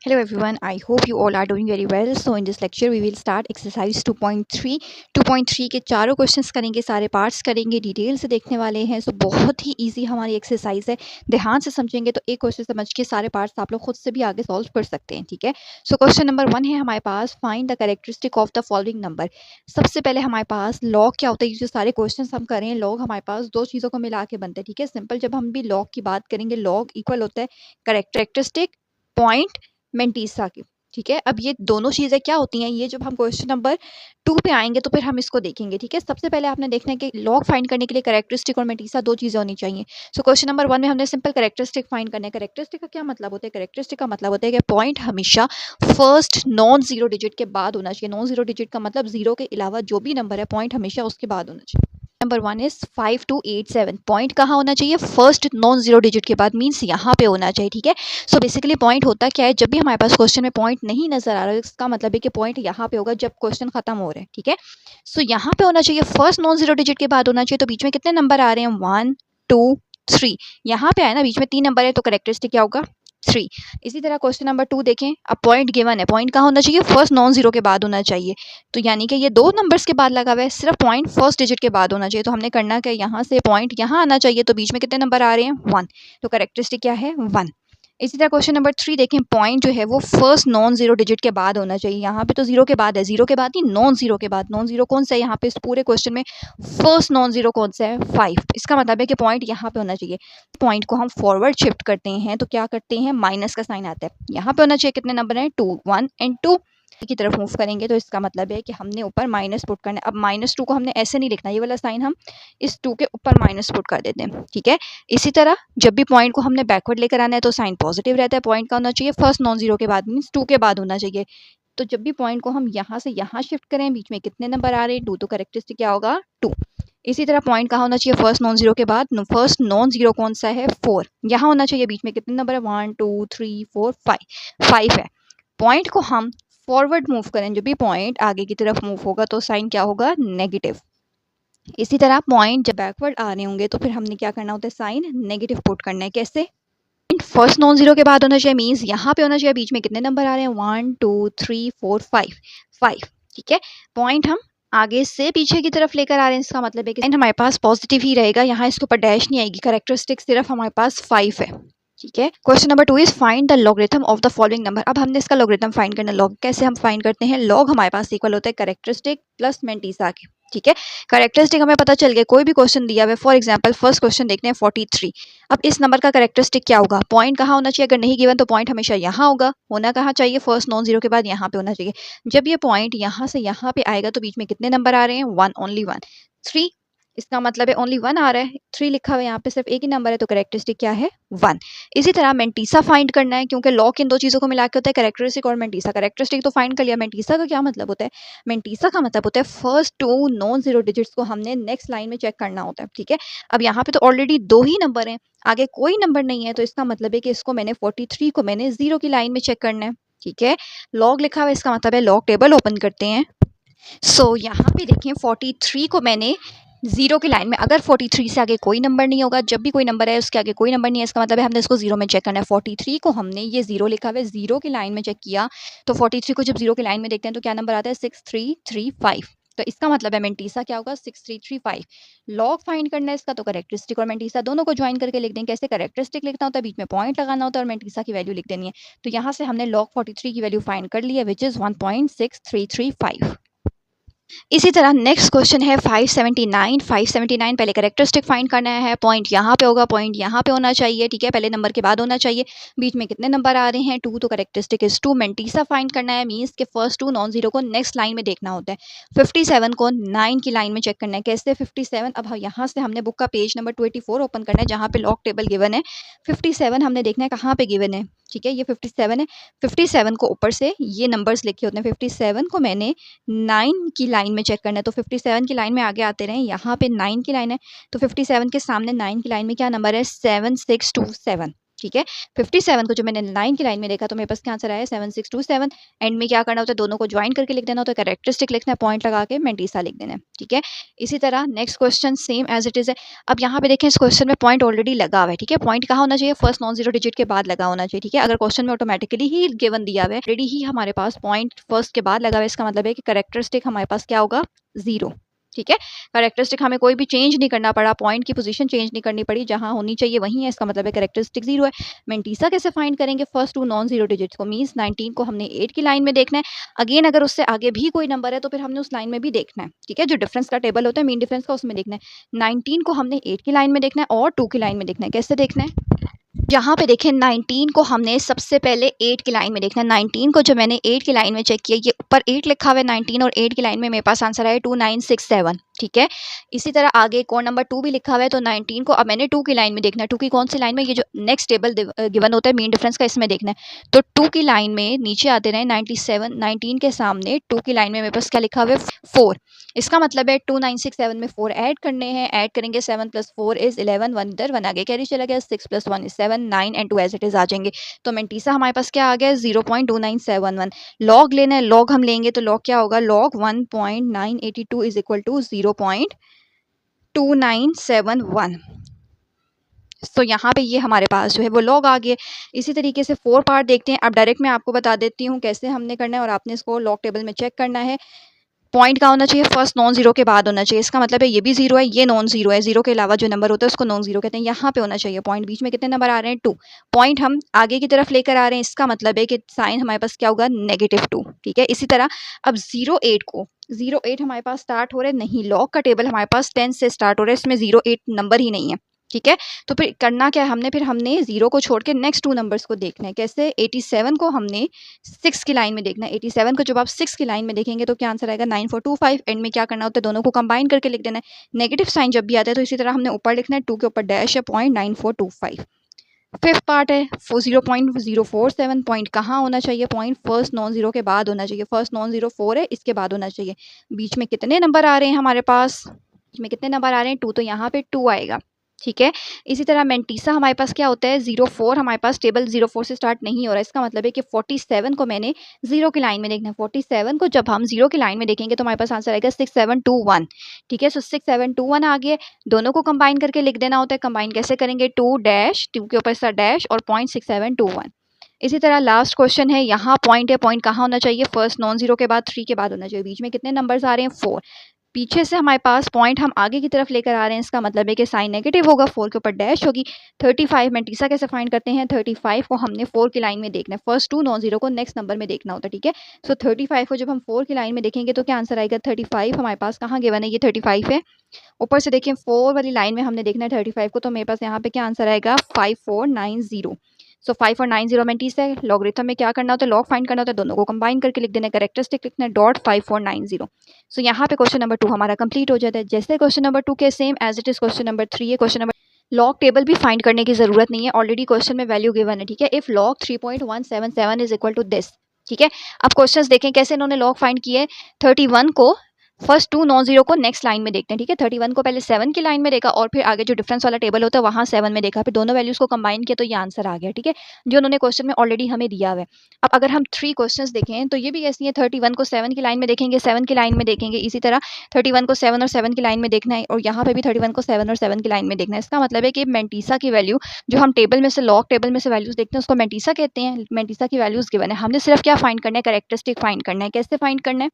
Hello everyone, I hope you all are doing very well. So in this lecture we will start exercise 2.3. 2.3 के चारों questions करेंगे, सारे parts करेंगे, detail से देखने वाले हैं. सो बहुत ही इजी हमारी एक्सरसाइज है. ध्यान से समझेंगे तो एक क्वेश्चन समझ के सारे पार्ट्स आप लोग खुद से भी आगे सॉल्व कर सकते हैं. ठीक है. सो क्वेश्चन नंबर 1 है हमारे पास, find the characteristic of the following number. सबसे पहले हमारे पास लॉग क्या होता है. जो सारे क्वेश्चन हम करें लॉग हमारे पास दो चीज़ों को मिला के बनते हैं. ठीक है. सिंपल जब हम भी लॉग की बात करेंगे लॉग इक्वल होता है कैरेक्टरिस्टिक पॉइंट मेंटीसा की. ठीक है. अब ये दोनों चीज़ें क्या होती हैं, ये जब हम क्वेश्चन नंबर 2 पे आएंगे तो फिर हम इसको देखेंगे. ठीक है. सबसे पहले आपने देखना है कि लॉग फाइंड करने के लिए कैरेक्टरिस्टिक और मेंटीसा दो चीज़ें होनी चाहिए. सो क्वेश्चन नंबर 1 में हमने सिंपल कैरेक्टरिस्टिक फाइंड करना है. कैरेक्टरिस्टिक का क्या मतलब होता है. कैरेक्टरिस्टिक का मतलब होता है कि पॉइंट हमेशा फर्स्ट नॉन जीरो डिजिट के बाद होना चाहिए. नॉन जीरो डिजिट का मतलब जीरो के अलावा जो भी नंबर है पॉइंट हमेशा उसके बाद होना चाहिए. Number 1 is 5287. पॉइंट कहाँ होना चाहिए, फर्स्ट नॉन जीरो डिजिट के बाद, मीन्स यहाँ पे होना चाहिए. ठीक है. सो बेसिकली पॉइंट होता क्या है, जब भी हमारे पास क्वेश्चन में पॉइंट नहीं नजर आ रहा है इसका मतलब है कि पॉइंट यहाँ पे होगा जब क्वेश्चन खत्म हो रहा है. ठीक है. सो यहाँ पे होना चाहिए, फर्स्ट नॉन जीरो डिजिट के बाद होना चाहिए. तो बीच में कितने नंबर आ रहे हैं, 1 2 3. यहाँ पे आए ना, बीच में 3 नंबर है तो करेक्टरिस्टिक क्या होगा, 3. इसी तरह क्वेश्चन नंबर 2 देखें. अब पॉइंट गिवन है, पॉइंट कहाँ होना चाहिए, फर्स्ट नॉन जीरो के बाद होना चाहिए. तो यानी कि ये दो नंबर्स के बाद लगा हुआ है, सिर्फ पॉइंट फर्स्ट डिजिट के बाद होना चाहिए. तो हमने करना क्या, यहाँ से पॉइंट यहाँ आना चाहिए. तो बीच में कितने नंबर आ रहे हैं, 1. तो करेक्टरिस्टिक क्या है, 1. इसी तरह क्वेश्चन नंबर 3 देखें. पॉइंट जो है वो फर्स्ट नॉन जीरो डिजिट के बाद होना चाहिए. यहाँ पे तो जीरो के बाद है, जीरो के बाद नहीं, नॉन जीरो के बाद. नॉन जीरो कौन सा है यहाँ पे इस पूरे क्वेश्चन में, फर्स्ट नॉन जीरो कौन सा है, 5. इसका मतलब है कि पॉइंट यहाँ पे होना चाहिए. पॉइंट को हम फॉरवर्ड शिफ्ट करते हैं तो क्या करते हैं, माइनस का साइन आता है. यहाँ पे होना चाहिए कितने नंबर हैं, 2, 1 एंड 2 की तरफ मूव करेंगे. तो इसका मतलब है कि हमने ऊपर माइनस पुट करना है. अब -2 को हमने ऐसे नहीं लिखना, ये वाला साइन हम इस 2 के ऊपर माइनस पुट कर देते हैं. ठीक है. इसी तरह जब भी पॉइंट को हमने बैकवर्ड लेकर आना है तो साइन पॉजिटिव रहता है. पॉइंट का होना चाहिए फर्स्ट नॉन जीरो के बाद, मीन्स 2 के बाद होना चाहिए. तो जब भी पॉइंट को हम यहाँ से यहाँ शिफ्ट करें, बीच में कितने नंबर आ रहे हैं, 2. तो करेक्टरिस्टिक क्या होगा, 2. इसी तरह पॉइंट कहाँ होना चाहिए, फर्स्ट नॉन जीरो के बाद. फर्स्ट नॉन जीरो कौन सा है, 4. यहाँ होना चाहिए. बीच में कितने नंबर है, 1 2 3 4 5. 5 है. पॉइंट को हम फॉरवर्ड मूव करें, जब भी पॉइंट आगे की तरफ मूव होगा तो साइन क्या होगा, नेगेटिव. इसी तरह पॉइंट जब बैकवर्ड आ रहे होंगे तो फिर हमने क्या करना होता है, साइन नेगेटिव पुट करना है. कैसे, फर्स्ट नॉन जीरो के बाद होना चाहिए, मीन्स यहाँ पे होना चाहिए. बीच में कितने नंबर आ रहे हैं, 1 2 3 4 5. ठीक है. पॉइंट हम आगे से पीछे की तरफ लेकर आ रहे हैं, इसका मतलब है कि हमारे पास पॉजिटिव ही रहेगा. यहाँ इसके ऊपर डैश नहीं आएगी. करेक्टरिस्टिक सिर्फ हमारे पास 5 है. ठीक है. Question number 2 is find the logarithm of the following number. अब हमने इसका लॉगरिथम फाइंड करना. लॉग कैसे हम फाइंड करते हैं, लॉग हमारे पास इक्वल होता है करेक्टरिस्टिक प्लस मेंटीसा के. ठीक है. करेक्टरिस्टिक हमें पता चल गया, कोई भी क्वेश्चन दिया हुआ है, फॉर एग्जांपल फर्स्ट क्वेश्चन देखते हैं 43. अब इस नंबर का करेक्टरिस्टिक क्या होगा, पॉइंट कहाँ होना चाहिए, अगर नहीं गिवन तो पॉइंट हमेशा यहाँ होगा. होना कहाँ चाहिए, फर्स्ट नॉन जीरो के बाद यहाँ पे होना चाहिए. जब ये पॉइंट यहाँ से यहाँ पे आएगा तो बीच में कितने नंबर आ रहे हैं, 1, ओनली 1. 3. इसका मतलब है ओनली 1 आ रहा है, 3 लिखा हुआ है यहाँ पे, सिर्फ एक ही नंबर है. तो करेक्टरिस्टिक क्या है, 1. इसी तरह मेंटीसा फाइंड करना है, क्योंकि लॉग इन दो चीज़ों को मिला के होता है, करेक्टरिस्टिक और मेंटीसा. करेक्टरिस्टिक तो फाइंड कर लिया, मेंटीसा का क्या मतलब होता है, मेंटीसा का मतलब होता है फर्स्ट 2 नॉन जीरो डिजिट्स को हमने नेक्स्ट लाइन में चेक करना होता है. ठीक है. अब यहाँ पे तो ऑलरेडी 2 ही नंबर हैं, आगे कोई नंबर नहीं है. तो इसका मतलब है कि इसको मैंने 43 को मैंने जीरो की लाइन में चेक करना है. ठीक है. लॉग लिखा हुआ है, इसका मतलब है लॉग टेबल ओपन करते हैं. सो यहाँ पे देखें 43 को मैंने जीरो की लाइन में, अगर 43 से आगे कोई नंबर नहीं होगा, जब भी कोई नंबर है उसके आगे कोई नंबर नहीं है, इसका मतलब है हमने इसको जीरो में चेक करना है. 43 को हमने ये जीरो लिखा हुआ है, जीरो की लाइन में चेक किया. तो 43 को जब जीरो की लाइन में देखते हैं तो क्या नंबर आता है, 6335. तो इसका मतलब है मेंटीसा क्या होगा, 6335. लॉग फाइंड करना है इसका, तो करेक्टरिस्टिक और मेंटीसा दोनों को ज्वाइन करके लिख दें. कैसे, करेक्टरिस्टिक लिखना होता है, बीच में पॉइंट लगाना होता है और मेंटीसा की वैल्यू लिख देनी है. तो यहाँ से हमने लॉग 43 की वैल्यू फाइंड कर ली है, विच इज़ 1.6335. इसी तरह नेक्स्ट क्वेश्चन है 579. 579 पहले करेक्टरिस्टिक फाइंड करना है. पॉइंट यहाँ पे होगा, पॉइंट यहाँ पे होना चाहिए. ठीक है. पहले नंबर के बाद होना चाहिए. बीच में कितने नंबर आ रहे हैं, 2. तो करेक्टरिस्टिक इज 2. मेंटीसा फाइंड करना है, मीन्स के फर्स्ट 2 नॉन जीरो को नेक्स्ट लाइन में देखना होता है. 57 को 9 की लाइन में चेक करना है. कैसे, 57. अब यहाँ से हमने बुक का पेज नंबर 24 ओपन करना है, जहाँ पे लॉग टेबल गिवन है. 57 हमने देखना है कहाँ पे गिवन है. ठीक है. ये 57 है. 57 को ऊपर से ये नंबर्स लिखे होते हैं. 57 को मैंने 9 की लाइन में चेक करना है. तो 57 की लाइन में आगे आते रहें, यहाँ पे 9 की लाइन है. तो 57 के सामने 9 की लाइन में क्या नंबर है, 7627. ठीक है। 57 को जो मैंने 9 की लाइन में देखा तो मेरे पास क्या आंसर आया 7627। एंड में क्या करना होता है, दोनों को ज्वाइन करके लिख देना होता है, कैरेक्टरिस्टिक लिखना है, पॉइंट लगा के मेंटीसा लिख देना है। ठीक है। इसी तरह next question same as it is है। अब यहाँ पे देखें, इस क्वेश्चन में पॉइंट ऑलरेडी लगा हुआ है। ठीक है। पॉइंट कहाँ होना चाहिए, फर्स्ट नॉन जीरो डिजिट के बाद लगा होना चाहिए। ठीक है। अगर क्वेश्चन में ऑटोमेटिकली ही गिवन दिया हुआ है, ऑलरेडी ही हमारे पास पॉइंट फर्स्ट के बाद लगा हुआ है, इसका मतलब है कि कैरेक्टरिस्टिक हमारे पास क्या होगा, 0। ठीक है। कैरेक्टरिस्टिक हमें कोई भी चेंज नहीं करना पड़ा, पॉइंट की पोजीशन चेंज नहीं करनी पड़ी, जहां होनी चाहिए वहीं है, इसका मतलब है कैरेक्टरिस्टिक 0 है। मेंटीसा कैसे फाइंड करेंगे, first two non zero digits को, मींस 19 को हमने 8 की लाइन में देखना है। अगेन अगर उससे आगे भी कोई नंबर है तो फिर हमने उस लाइन में भी देखना है। ठीक है। जो डिफरेंस का टेबल होता है, मीन डिफरेंस का, उसमें देखना है। 19 को हमने 8 की लाइन में देखना है और 2 की लाइन में देखना है। कैसे देखना है, यहाँ पे देखें 19 को हमने सबसे पहले 8 की लाइन में देखना है। 19 को जो मैंने 8 की लाइन में चेक किया, ये ऊपर 8 लिखा हुआ है 19 और 8 की लाइन में मेरे पास आंसर आया 2967। ठीक है। इसी तरह आगे कोड नंबर 2 भी लिखा हुआ है, तो 19 को अब मैंने 2 की लाइन में देखना है। 2 की कौन सी लाइन में, ये जो नेक्स्ट टेबल गिवन होता है मीन डिफरेंस का, इसमें देखना है। तो 2 की लाइन में नीचे आते रहे 97, 19 के सामने 2 की लाइन में मेरे पास क्या लिखा हुआ है, 4। इसका मतलब है 2967 में 4 ऐड करने हैं। ऐड करेंगे 7 + 4 इज 11, 1 इधर 1 आगे कैरी चला गया, 6 + 1 is 7, 9 and 2 as it is आ जाएंगे। तो मेंटीसा हमारे पास क्या आ गया, 0.2971। लॉग लेना है, लॉग हम लेंगे तो लॉग क्या होगा, लॉग 1.982 इज इक्वल टू 0.2971। तो यहाँ पे ये हमारे पास जो है वो लॉग आ गए। इसी तरीके से 4 पार्ट देखते हैं। अब डायरेक्ट मैं आपको बता देती हूँ कैसे हमने करना है, और आपने इसको लॉग टेबल में चेक करना है। पॉइंट का होना चाहिए, फर्स्ट नॉन जीरो के बाद होना चाहिए। इसका मतलब है ये भी 0 है, ये नॉन जीरो है। 0 के अलावा जो नंबर होता है उसको नॉन जीरो कहते हैं। यहाँ पे होना चाहिए पॉइंट। बीच में कितने नंबर आ रहे हैं, 2। पॉइंट हम आगे की तरफ लेकर आ रहे हैं, इसका मतलब है कि साइन हमारे पास क्या होगा, -2। ठीक है। इसी तरह अब 08 हमारे पास स्टार्ट हो रहे नहीं, लॉग का टेबल हमारे पास 10 से स्टार्ट हो रहा है, इसमें 08 नंबर ही नहीं है। ठीक है। तो फिर करना क्या है, हमने 0 को छोड़ के नेक्स्ट 2 नंबर्स को देखना है। कैसे, 87 को हमने 6 की लाइन में देखना है। 87 को जब आप 6 की लाइन में देखेंगे तो क्या आंसर आएगा, 9425। एंड में क्या करना होता है, दोनों को कंबाइन करके लिख देना है। नेगेटिव साइन जब भी आता है तो इसी तरह हमने ऊपर लिखना है, 2 के ऊपर डैश है, 0.9425। फिफ्थ पार्ट है 0.047। पॉइंट कहाँ होना चाहिए, पॉइंट फर्स्ट नॉन जीरो के बाद होना चाहिए। फर्स्ट नॉन जीरो 4 है, इसके बाद होना चाहिए। बीच में कितने नंबर आ रहे हैं हमारे पास, बीच में कितने नंबर आ रहे हैं, 2, तो यहाँ पे 2 आएगा। ठीक है। इसी तरह मेंटीसा हमारे पास क्या होता है, 04। हमारे पास टेबल 04 से स्टार्ट नहीं हो रहा है, इसका मतलब है कि 47 को मैंने 0 की लाइन में देखना है। 47 को जब हम 0 की लाइन में देखेंगे तो हमारे पास आंसर आएगा 6721। ठीक है। सो 6721 आ गया। दोनों को कंबाइन करके लिख देना होता है। कंबाइन कैसे करेंगे, 2 डैश, 2 के ऊपर सा डैश और 0.6721। इसी तरह लास्ट क्वेश्चन है, यहाँ पॉइंट है। पॉइंट कहाँ होना चाहिए, फर्स्ट नॉन जीरो के बाद 3 के बाद होना चाहिए। बीच में कितने नंबर्स आ रहे हैं, 4। पीछे से हमारे पास पॉइंट हम आगे की तरफ लेकर आ रहे हैं, इसका मतलब है कि साइन नेगेटिव होगा, 4 के ऊपर डैश होगी। 35 मेंटीसा कैसे फाइंड करते हैं, 35 को हमने 4 की लाइन में देखना है। फर्स्ट 2 नॉन जीरो को नेक्स्ट नंबर में देखना होता है। ठीक है। सो 35 को जब हम 4 की लाइन में देखेंगे तो क्या आंसर आएगा, 35 हमारे पास कहाँ गिवन है, ये 35 है। ऊपर से देखिए 4 वाली लाइन में हमने देखना है 35 को, तो मेरे पास यहाँ पे क्या आंसर आएगा, 5490। सो 5490 मेंटीसा है। लॉगरिथम में क्या करना होता है, लॉग फाइंड करना होता है, दोनों को कंबाइन करके लिख देना है। कैरेक्टरिस्टिक लिखना है, .5490। सो यहाँ पे क्वेश्चन नंबर 2 हमारा कंप्लीट हो जाता है। जैसे क्वेश्चन नंबर 2 के same as it is question number 3 है। क्वेश्चन नंबर लॉग टेबल भी फाइंड करने की जरूरत नहीं है, ऑलरेडी क्वेश्चन में वैल्यू गिवन है। ठीक है। If log 3.177 is equal to this. ठीक है। अब क्वेश्चंस देखें कैसे इन्होंने लॉग फाइंड किए। 31 को फर्स्ट 2 नॉन जीरो को नेक्स्ट लाइन में देखते हैं। ठीक है। 31 को पहले 7 की लाइन में देखा और फिर आगे जो डिफरेंस वाला टेबल होता है वहाँ 7 में देखा, फिर दोनों वैल्यूज को कंबाइन किया तो ये आंसर आ गया। ठीक है। जो उन्होंने क्वेश्चन में ऑलरेडी हमें दिया हुआ है। अब अगर हम 3 क्वेश्चंस देखें तो ये भी ऐसी है, 31 को 7 की लाइन में देखेंगे, 7 की लाइन में देखेंगे। इसी तरह 31 को 7 और 7 की लाइन में देखना है, और यहाँ पे भी 31 को 7 और 7 की लाइन में देखना है। इसका मतलब है कि मेंटीसा की वैल्यू जो हम टेबल में से लॉग टेबल में से वैल्यूज देखते हैं उसको मेंटीसा कहते हैं। मेंटीसा की वैल्यूज गिवन है, हमने सिर्फ क्या फाइंड करना है, कैरेक्टरिस्टिक फाइंड करना है। कैसे फाइंड करना है,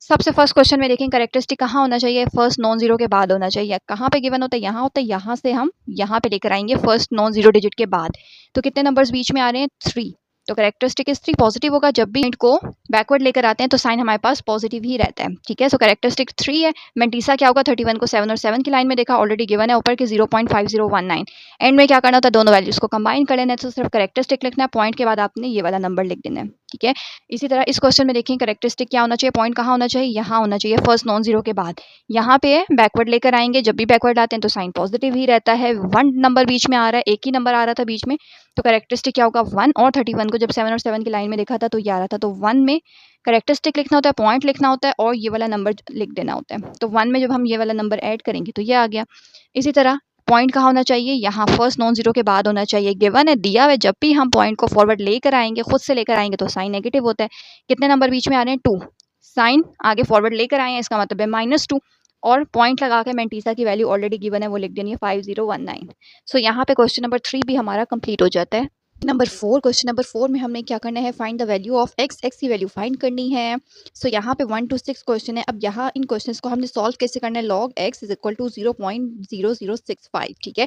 सबसे फर्स्ट क्वेश्चन में देखें कैरेक्टरिस्टिक कहाँ होना चाहिए, फर्स्ट नॉन जीरो के बाद होना चाहिए। कहाँ पे गिवन होता है, यहाँ होता है। यहाँ से हम यहाँ पे लेकर आएंगे फर्स्ट नॉन जीरो डिजिट के बाद। तो कितने नंबर्स बीच में आ रहे हैं, 3। तो कैरेक्टरिस्टिक इज 3 पॉजिटिव होगा। जब भी को बैकवर्ड लेकर आते हैं तो साइन हमारे पास पॉजिटिव ही रहता है। ठीक है। सो कैरेक्टरिस्टिक 3 है। मेंटीसा क्या होगा, 31 को 7 और 7 की लाइन में देखा, ऑलरेडी गिवन है ऊपर के 0.5019। एंड में क्या करना होता है, दोनों वैल्यूज को कंबाइन कर लेना है। तो सिर्फ कैरेक्टरिस्टिक लिखना है, पॉइंट के बाद आपने ये वाला नंबर लिख देना है। ठीक है। इसी तरह इस क्वेश्चन में देखें कैरेक्टरिस्टिक क्या होना चाहिए, पॉइंट कहाँ होना चाहिए, यहाँ होना चाहिए, फर्स्ट नॉन जीरो के बाद। यहाँ पे बैकवर्ड लेकर आएंगे, जब भी बैकवर्ड आते हैं तो साइन पॉजिटिव ही रहता है। 1 नंबर बीच में आ रहा है, एक ही नंबर आ रहा था बीच में, तो कैरेक्टरिस्टिक क्या होगा, 1। और 31 को जब 7 और 7 की लाइन में देखा था तो ये आ रहा था, तो 1 में कैरेक्टरिस्टिक लिखना होता है, पॉइंट लिखना होता है और ये वाला नंबर लिख देना होता है। तो 1 में जब हम ये वाला नंबर ऐड करेंगे तो ये आ गया। इसी तरह पॉइंट कहाँ होना चाहिए, यहाँ फर्स्ट नॉन जीरो के बाद होना चाहिए। गिवन है, दिया हुआ है, जब भी हम पॉइंट को फॉरवर्ड लेकर आएंगे, खुद से लेकर आएंगे तो साइन नेगेटिव होता है। कितने नंबर बीच में आ रहे हैं, 2। साइन आगे फॉरवर्ड लेकर आए हैं, इसका मतलब है -2, और पॉइंट लगा के मैंटीसा की वैल्यू ऑलरेडी गिवन है, वो लिख देनी है 5019। सो यहाँ पे क्वेश्चन नंबर 3 भी हमारा कंप्लीट हो जाता है। नंबर 4, क्वेश्चन नंबर 4 में हमने क्या करना है, find the value of x, x की वैल्यू फाइंड करनी है। सो यहाँ पे 1 to 6 क्वेश्चन है। अब यहाँ इन क्वेश्चंस को हमने सॉल्व कैसे करना है, log x is equal to 0.0065, ठीक है।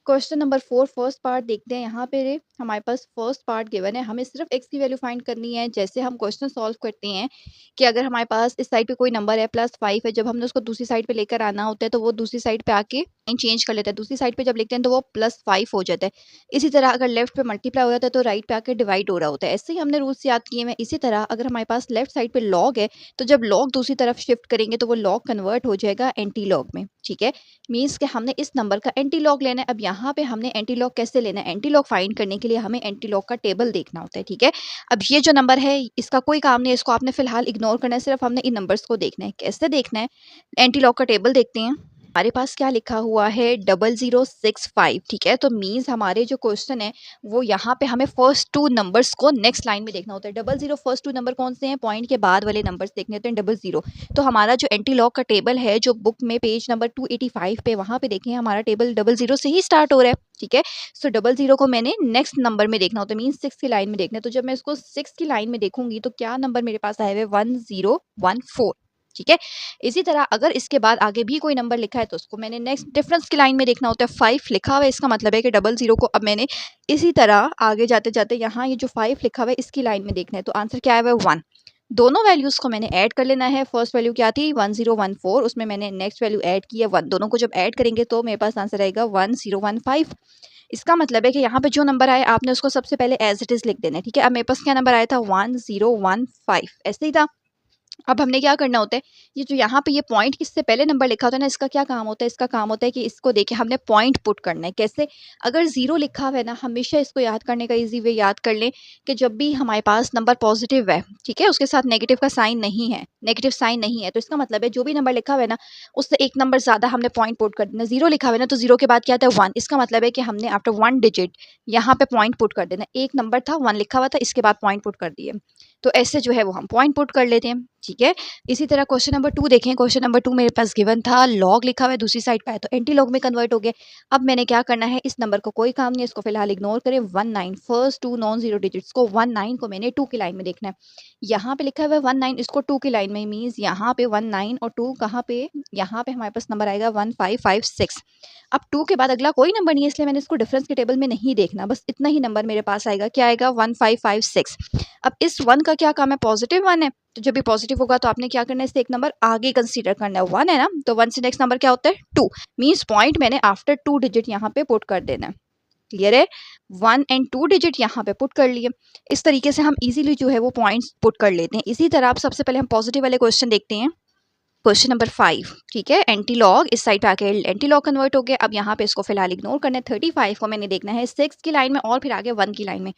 क्वेश्चन नंबर 4 फर्स्ट पार्ट देखते हैं। यहाँ पे हमारे पास फर्स्ट पार्ट गिवन है, हमें सिर्फ एक्स की वैल्यू फाइंड करनी है। जैसे हम क्वेश्चन सॉल्व करते हैं कि अगर हमारे पास इस साइड पे कोई नंबर है +5 है, जब हमने उसको दूसरी साइड पे लेकर आना होता है तो वो दूसरी साइड पे आके चेंज कर लेता है, दूसरी साइड पे जब लिखते हैं तो वो +5 हो जाता है। इसी तरह अगर लेफ्ट पे मल्टीप्लाई हो जाता है तो राइट पे आके डिवाइड हो रहा होता है। ऐसे ही हमने रूल्स याद किए हैं। इसी तरह अगर हमारे पास लेफ्ट साइड पे लॉग है तो जब लॉग दूसरी तरफ शिफ्ट करेंगे तो वो लॉग कन्वर्ट हो जाएगा एंटी लॉग में, ठीक है। मीन्स कि हमने इस नंबर का एंटी लॉग लेना है। अब यहाँ पे हमने एंटी लॉग कैसे लेना है, एंटी लॉग फाइंड करने के लिए हमें एंटी लॉग का टेबल देखना होता है, ठीक है। अब ये जो नंबर है इसका कोई काम नहीं है, इसको आपने फिलहाल इग्नोर करना है, सिर्फ हमने इन नंबर्स को देखना है। कैसे देखना है, एंटी लॉग का टेबल देखते हैं। हमारे पास क्या लिखा हुआ है 0065, ठीक है। तो मीन्स हमारे जो क्वेश्चन है वो यहाँ पे हमें फर्स्ट 2 नंबर्स को नेक्स्ट लाइन में देखना होता है। 00 फर्स्ट 2 नंबर कौन से हैं, पॉइंट के बाद वाले नंबर्स देखने होते हैं 00। तो हमारा जो एंटी लॉग का टेबल है जो बुक में पेज नंबर 285 पे, वहाँ पे देखें हमारा टेबल 00 से ही स्टार्ट हो रहा है, ठीक है। सो 00 को मैंने नेक्स्ट नंबर में देखना होता है, मीन्स 6 की लाइन में देखना है। तो जब मैं इसको 6 की लाइन में देखूंगी तो क्या नंबर मेरे पास आए हुए 1014, ठीक है। इसी तरह अगर इसके बाद आगे भी कोई नंबर लिखा है तो उसको मैंने नेक्स्ट डिफरेंस की लाइन में देखना होता है। 5 लिखा हुआ है, इसका मतलब है कि 00 को अब मैंने इसी तरह आगे जाते जाते यहाँ ये जो 5 लिखा हुआ है इसकी लाइन में देखना है। तो आंसर क्या आया हुआ है 1। दोनों वैल्यूज़ को मैंने ऐड कर लेना है। फर्स्ट वैल्यू क्या थी 1014, उसमें मैंने नेक्स्ट वैल्यू ऐड की है 1। दोनों को जब ऐड करेंगे तो मेरे पास आंसर आएगा 1015। इसका मतलब है कि यहाँ पे जो नंबर आए आपने उसको सबसे पहले एज इट इज़ लिख देना है, ठीक है। अब मेरे पास क्या नंबर आया था 1015, ऐसे ही था। अब हमने क्या करना होता है, ये जो यहाँ पे ये पॉइंट किससे पहले नंबर लिखा होता है ना, इसका क्या काम होता है, इसका काम होता है कि इसको देखे हमने पॉइंट पुट करना है। कैसे, अगर 0 लिखा हुआ है ना, हमेशा इसको याद करने का इजी वे याद कर लें कि जब भी हमारे पास नंबर पॉजिटिव है, ठीक है, उसके साथ नेगेटिव का साइन नहीं है, नेगेटिव साइन नहीं है, तो इसका मतलब है जो भी नंबर लिखा हुआ है ना उससे एक नंबर ज़्यादा हमने पॉइंट पुट कर देना। 0 लिखा हुआ है ना तो 0 के बाद क्या आता है 1, इसका मतलब है कि हमने आफ्टर 1 डिजिट यहाँ पे पॉइंट पुट कर देना। एक नंबर था 1 लिखा हुआ था, इसके बाद पॉइंट पुट कर दिए, तो ऐसे जो है वो हम पॉइंट पुट कर लेते हैं, ठीक है। इसी तरह क्वेश्चन नंबर 2 देखें। क्वेश्चन नंबर 2 मेरे पास गिवन था, लॉग लिखा हुआ है दूसरी साइड पे है तो एंटी लॉग में कन्वर्ट हो गया। अब मैंने क्या करना है, इस नंबर को कोई काम नहीं है, इसको फिलहाल इग्नोर करें। 19 फर्स्ट 2 नॉन जीरो डिजिट्स को 19 को मैंने 2 की लाइन में देखना है। यहाँ पे लिखा हुआ है 19, इसको 2 की लाइन में, मीन्स यहाँ पे 19 और 2 कहाँ पे, यहाँ पे हमारे पास नंबर आएगा 1556। अब 2 के बाद अगला कोई नंबर नहीं है, इसलिए मैंने इसको डिफरेंस के टेबल में नहीं देखना, बस इतना ही नंबर मेरे पास आएगा। क्या आएगा 1556। अब इस 1 का क्या काम है, पॉजिटिव 1 है, तो जब भी पॉजिटिव होगा तो आपने क्या करना है, इससे एक नंबर आगे कंसीडर करना है। 1 है ना, तो 1 से नेक्स्ट नंबर क्या होता है 2, मीन्स पॉइंट मैंने आफ्टर 2 डिजिट यहाँ पे पुट कर देना है। क्लियर है, 1 एंड 2 डिजिट यहाँ पे पुट कर लिए। इस तरीके से हम इजीली जो है वो पॉइंट्स पुट कर लेते हैं। इसी तरह आप सबसे पहले हम पॉजिटिव वाले क्वेश्चन देखते हैं। क्वेश्चन नंबर 5, ठीक है। एंटी लॉग इस साइड पे आके एंटी लॉग कन्वर्ट हो गया। अब यहाँ पे इसको फिलहाल इग्नोर करना है। 35 को मैंने देखना है 6 की लाइन में और फिर आगे 1 की लाइन में।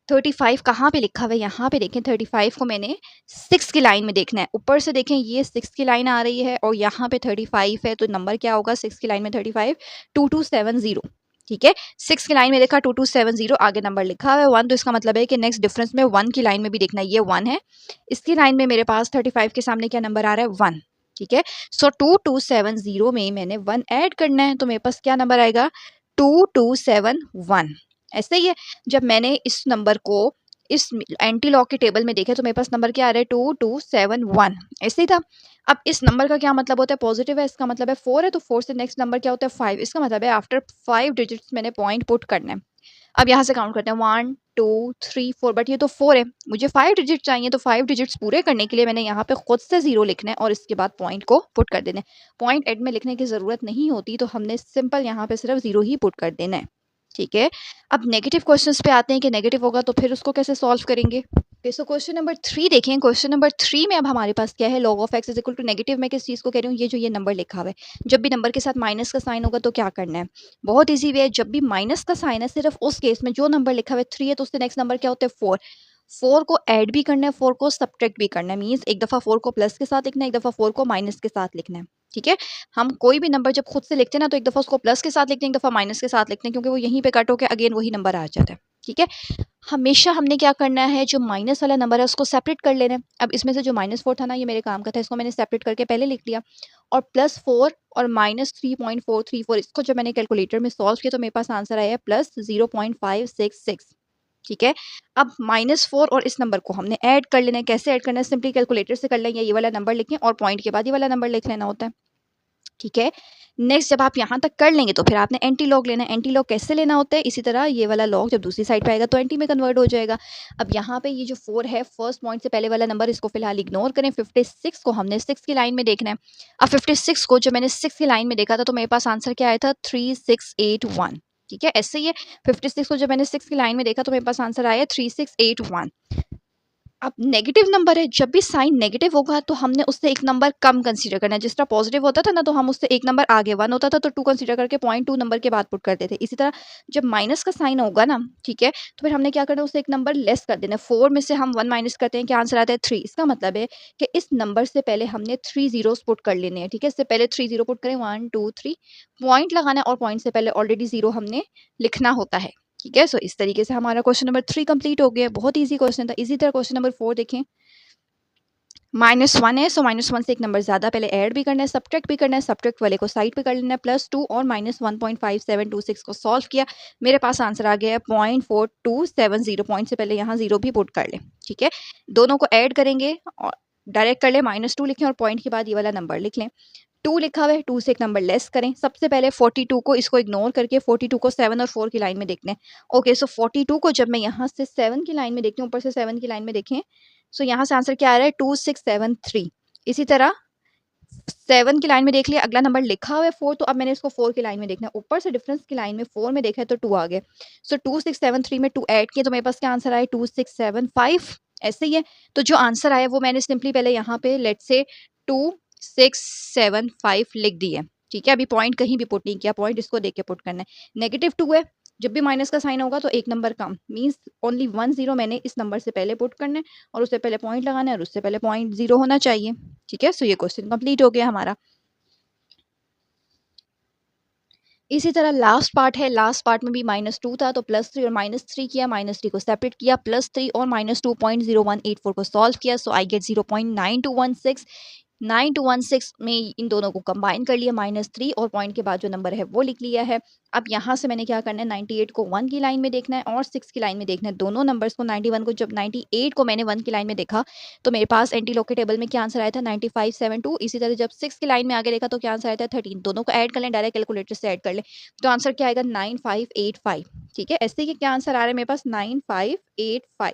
35 कहाँ पे लिखा हुआ है, यहाँ पे देखें। 35 को मैंने 6 की लाइन में देखना है। ऊपर से देखें ये 6 की लाइन आ रही है और यहाँ पे 35 है, तो नंबर क्या होगा 6 की लाइन में 35, 2270, ठीक है। 6 की लाइन में देखा 2270, आगे नंबर लिखा हुआ है 1, तो इसका मतलब है कि नेक्स्ट डिफरेंस में 1 की लाइन में भी देखना है। ये 1 है, इसकी लाइन में मेरे पास 35 के सामने क्या नंबर आ रहा है 1, ठीक है। सो 2270 में मैंने 1 ऐड करना है, तो मेरे पास क्या नंबर आएगा 2271। ऐसे ही है, जब मैंने इस नंबर को इस एंटी लॉग के टेबल में देखा तो मेरे पास नंबर क्या आ रहा है 2271, ऐसे ही था। अब इस नंबर का क्या मतलब होता है, पॉजिटिव है, इसका मतलब है 4 है, तो 4 से नेक्स्ट नंबर क्या होता है 5, इसका मतलब है आफ्टर 5 डिजिट्स मैंने पॉइंट पुट करना है। अब यहाँ से काउंट करते हैं 1 2 3 4, बट ये तो 4 है, मुझे 5 डिजिट चाहिए, तो 5 डिजिट्स पूरे करने के लिए मैंने यहाँ पे खुद से 0 लिखना है और इसके बाद पॉइंट को पुट कर देना है। पॉइंट एड में लिखने की ज़रूरत नहीं होती, तो हमने सिंपल यहाँ पे सिर्फ 0 ही पुट कर देना है, ठीक है। अब नेगेटिव क्वेश्चंस पे आते हैं कि नेगेटिव होगा तो फिर उसको कैसे सॉल्व करेंगे। सो क्वेश्चन नंबर 3 देखें। क्वेश्चन नंबर 3 में अब हमारे पास क्या है, log of x is equal to negative. मैं किस चीज़ को कह रही हूँ, ये जो ये नंबर लिखा हुआ है, जब भी नंबर के साथ माइनस का साइन होगा तो क्या करना है, बहुत ईजी वे है। जब भी माइनस का साइन है सिर्फ उस केस में जो नंबर लिखा हुआ है 3 है तो उससे नेक्स्ट नंबर क्या होता है 4। 4 को ऐड भी करना है, 4 को सब्ट्रैक्ट भी करना है, मीन्स एक दफ़ा 4 को प्लस के साथ लिखना है, एक दफ़ा 4 को माइनस के साथ लिखना है। ठीक है, हम कोई भी नंबर जब खुद से लिखते हैं ना तो एक दफ़ा उसको प्लस के साथ लिखते हैं, एक दफ़ा माइनस के साथ लिखते हैं, क्योंकि वो यहीं पे कट होके अगेन वही नंबर आ जाता है। ठीक है, हमेशा हमने क्या करना है, जो माइनस वाला नंबर है उसको सेपरेट कर लेना है। अब इसमें से जो -4 था ना, ये मेरे काम का था, इसको मैंने सेपरेट करके पहले लिख लिया। और +4 और -3.434, इसको जब मैंने कैलकुलेटर में सॉल्व किया तो मेरे पास आंसर आया +0.566। ठीक है, अब -4 और इस नंबर को हमने ऐड कर लेना है। कैसे ऐड करना है, सिंपली कैलकुलेटर से कर लेंगे, ये वाला नंबर लिखें और पॉइंट के बाद ये वाला नंबर लिख लेना होता है। ठीक है, नेक्स्ट जब आप यहाँ तक कर लेंगे तो फिर आपने एंटी लॉग लेना है। एंटी लॉग कैसे लेना होता है, इसी तरह ये वाला लॉग जब दूसरी साइड पे आएगा तो एंटी में कन्वर्ट हो जाएगा। अब यहाँ पे ये जो 4 है, फर्स्ट पॉइंट से पहले वाला नंबर, इसको फिलहाल इग्नोर करें। 56 को हमने 6 की लाइन में देखना है। अब 56 को जब मैंने 6 की लाइन में देखा था तो मेरे पास आंसर क्या आया था, 3681। ठीक है, ऐसे ही है, 56 को जब मैंने 6 की लाइन में देखा तो मेरे पास आंसर आया 3681। अब नेगेटिव नंबर है, जब भी साइन नेगेटिव होगा तो हमने उससे एक नंबर कम कंसीडर करना है। जिस तरह पॉजिटिव होता था ना तो हम उससे एक नंबर आगे 1 होता था तो 2 कंसीडर करके 0.2 नंबर के बाद पुट करते थे। इसी तरह जब माइनस का साइन होगा ना, ठीक है, तो फिर हमने क्या करना है, उससे एक नंबर लेस कर देना है। 4 में से हम 1 माइनस करते हैं, क्या आंसर आता है 3। इसका मतलब है कि इस नंबर से पहले हमने 3 ज़ीरोस पुट कर लेने हैं। ठीक है, इससे पहले 3 ज़ीरो पुट करें, 1 2 3 पॉइंट लगाना है और पॉइंट से पहले ऑलरेडी ज़ीरो हमने लिखना होता है। ठीक है, सो इस तरीके से हमारा क्वेश्चन नंबर 3 कंप्लीट हो गया। बहुत ईजी क्वेश्चन था। इसी तरह क्वेश्चन नंबर 4 देखें। -1 है, सो -1 से एक नंबर ज़्यादा, पहले ऐड भी करना है, सब्ट्रैक्ट भी करना है। सब्ट्रैक्ट वाले को साइड पे कर लेना है, +2 और -1.5726 को सॉल्व किया, मेरे पास आंसर आ गया है 0.4270। पॉइंट से पहले यहाँ ज़ीरो भी पुट कर लें। ठीक है, दोनों को ऐड करेंगे और डायरेक्ट कर लें, -2 लिखें और पॉइंट के बाद ये वाला नंबर लिख लें। 2 लिखा हुआ है, 2 से एक नंबर लेस करें। सबसे पहले 42 को, इसको इग्नोर करके 42 को 7 और 4 की लाइन में देखना है। ओके, सो 42 को जब मैं यहाँ से 7 की लाइन में देखती हूँ, ऊपर से 7 की लाइन में देखें, सो यहाँ से आंसर क्या आ रहा है, 2673। इसी तरह 7 की लाइन में देख लिया, अगला नंबर लिखा हुआ है 4, तो अब मैंने इसको 4 की लाइन में देखना है। ऊपर से डिफरेंस की लाइन में 4 में देखा है तो 2 आ गए। सो 2673 में 2 ऐड किए तो मेरे पास क्या आंसर आया, 2675। ऐसे ही है, तो जो आंसर आया वो मैंने सिंपली पहले यहाँ पे लेट्स से 2675 लिख दिए। ठीक है, अभी पॉइंट कहीं भी पुट नहीं किया, पॉइंट इसको देख के पुट करना है। -2 है, जब भी माइनस का साइन होगा तो एक नंबर कम, मीन्स ओनली 1 ज़ीरो मैंने इस नंबर से पहले पुट करना है और उससे पहले पॉइंट लगाना है और उससे पहले पॉइंट ज़ीरो होना चाहिए। ठीक है, सो ये क्वेश्चन कंप्लीट हो गया हमारा। इसी तरह लास्ट पार्ट है, लास्ट पार्ट में भी -2 था तो +3 और -3 किया, -3 को सेपरेट किया, +3 और -2.0184 को सॉल्व किया, सो आई गेट 0.9216। 9216 में इन दोनों को कंबाइन कर लिया, -3 और पॉइंट के बाद जो नंबर है वो लिख लिया है। अब यहाँ से मैंने क्या करना है, 98 को 1 की लाइन में देखना है और 6 की लाइन में देखना है, दोनों नंबर्स को। 91 को, जब 98 को मैंने 1 की लाइन में देखा तो मेरे पास एंटी लॉग के टेबल में क्या आंसर आया था, 9572। इसी तरह जब 6 की लाइन में आगे देखा तो क्या आंसर आया था, 13। दोनों को ऐड कर लें, डायरेक्ट कैलकुलेटर से ऐड कर लें तो आंसर क्या आएगा, 9585। ठीक है, ऐसे ही क्या आंसर आ रहा है मेरे पास, 9585।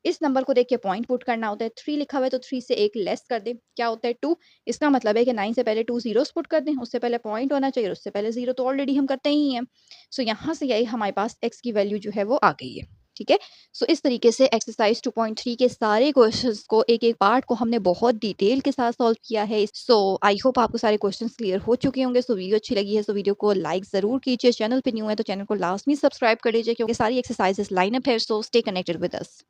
इस नंबर को देख के पॉइंट पुट करना होता है। 3 लिखा हुआ है तो 3 से एक लेस कर दें, क्या होता है 2। इसका मतलब है कि 9 से पहले 2 ज़ीरोस पुट कर दें, उससे पहले पॉइंट होना चाहिए और उससे पहले ज़ीरो तो ऑलरेडी हम करते ही हैं। सो यहाँ से यही हमारे पास x की वैल्यू जो है वो आ गई है। ठीक है, सो इस तरीके से एक्सरसाइज 2.3 के सारे क्वेश्चंस को, एक एक पार्ट को हमने बहुत डिटेल के साथ सॉल्व किया है। सो आई होप आपको सारे क्वेश्चंस क्लियर हो चुके होंगे। सो वीडियो अच्छी लगी है तो वीडियो को लाइक ज़रूर कीजिए। चैनल पे न्यू है तो चैनल को लास्ट में सब्सक्राइब कर लीजिए, क्योंकि सारी एक्सरसाइजेस लाइन अप है। So stay connected with us.